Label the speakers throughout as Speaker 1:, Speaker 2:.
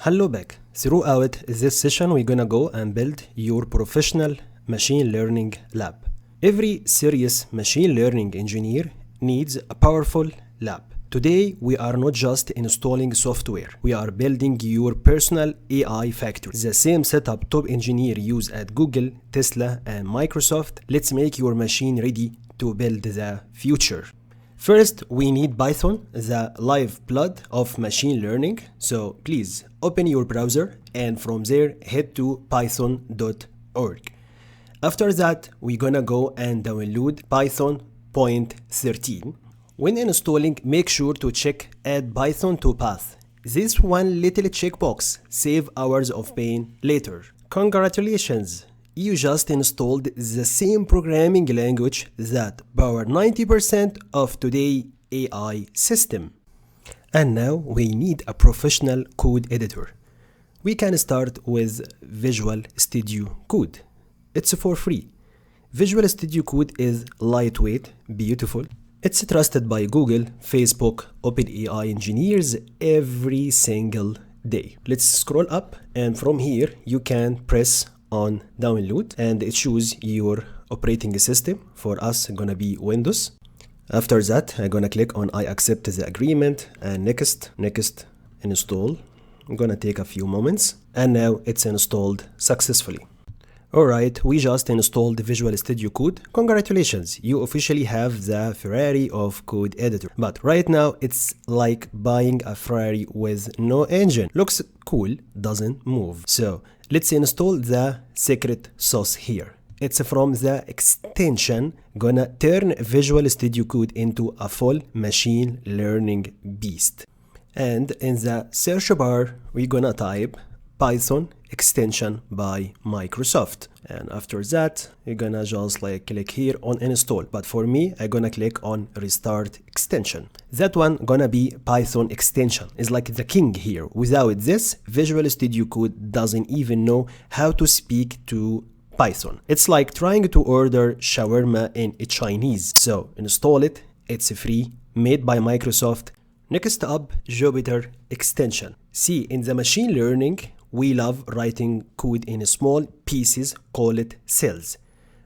Speaker 1: Hello back. Throughout this session, we're gonna go and build your professional machine learning lab. Every serious machine learning engineer needs a powerful lab. Today, we are not just installing software. We are building your personal AI factory. The same setup top engineers use at Google, Tesla, and Microsoft. Let's make your machine ready to build the future. First, we need Python, the lifeblood of machine learning. So please open your browser and from there head to python.org. After that, we're gonna go and download Python 0.13. When installing, make sure to check Add Python to Path. This one little checkbox save hours of pain later. Congratulations! You just installed the same programming language that power 90% of today's AI system. And now we need a professional code editor. We can start with Visual Studio Code. It's for free. Visual Studio Code is lightweight, beautiful. It's trusted by Google, Facebook, OpenAI engineers every single day. Let's scroll up and from here you can press on download and it choose your operating system. For us gonna be Windows. After that I'm gonna click on I accept the agreement and next install. I'm gonna take a few moments and now it's installed successfully. Alright, we just installed Visual Studio Code. Congratulations, you officially have the Ferrari of code editor. But right now it's like buying a Ferrari with no engine. Looks cool, doesn't move. So let's install the secret sauce here. It's from the extension gonna turn Visual Studio Code into a full machine learning beast. And in the search bar, we're gonna type Python extension by Microsoft. And after that, you're gonna just click here on install. But for me, I'm gonna click on restart extension. That one gonna be Python extension. It's like the king here. Without this, Visual Studio Code doesn't even know how to speak to Python. It's like trying to order shawarma in Chinese. So install it. It's free, made by Microsoft. Next up, Jupyter extension. See, in the machine learning, we love writing code in small pieces, call it cells.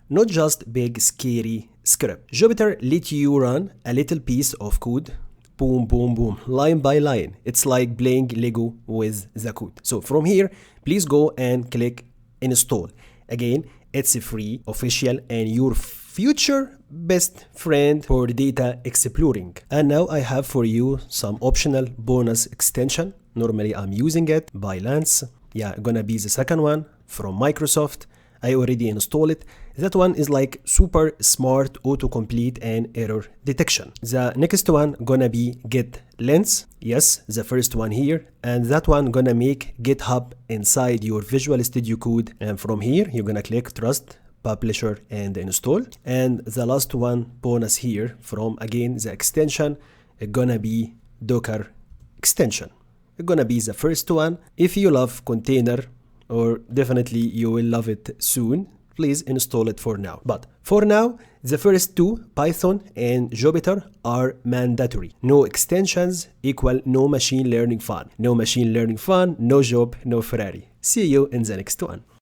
Speaker 1: Not just big, scary script. Jupyter lets you run a little piece of code, boom, boom, boom, line by line. It's like playing Lego with the code. So from here, please go and click install. Again, it's free, official, and your future best friend for data exploring. And now I have for you some optional bonus extension. Normally I'm using it by Lance. Yeah, gonna be the second one from Microsoft. I already installed it. That one is like super smart autocomplete and error detection. The next one gonna be get lens. Yes, the first one here. And that one gonna make GitHub inside your Visual Studio Code. And from here, you're gonna click trust, publisher and install. And the last one bonus here from again the extension gonna be Docker extension. It's gonna be the first one. If you love container, or definitely you will love it soon, please install it for now. But for now, the first two, Python and Jupyter, are mandatory. No extensions equal no machine learning fun. No machine learning fun, no job, no Ferrari. See you in the next one.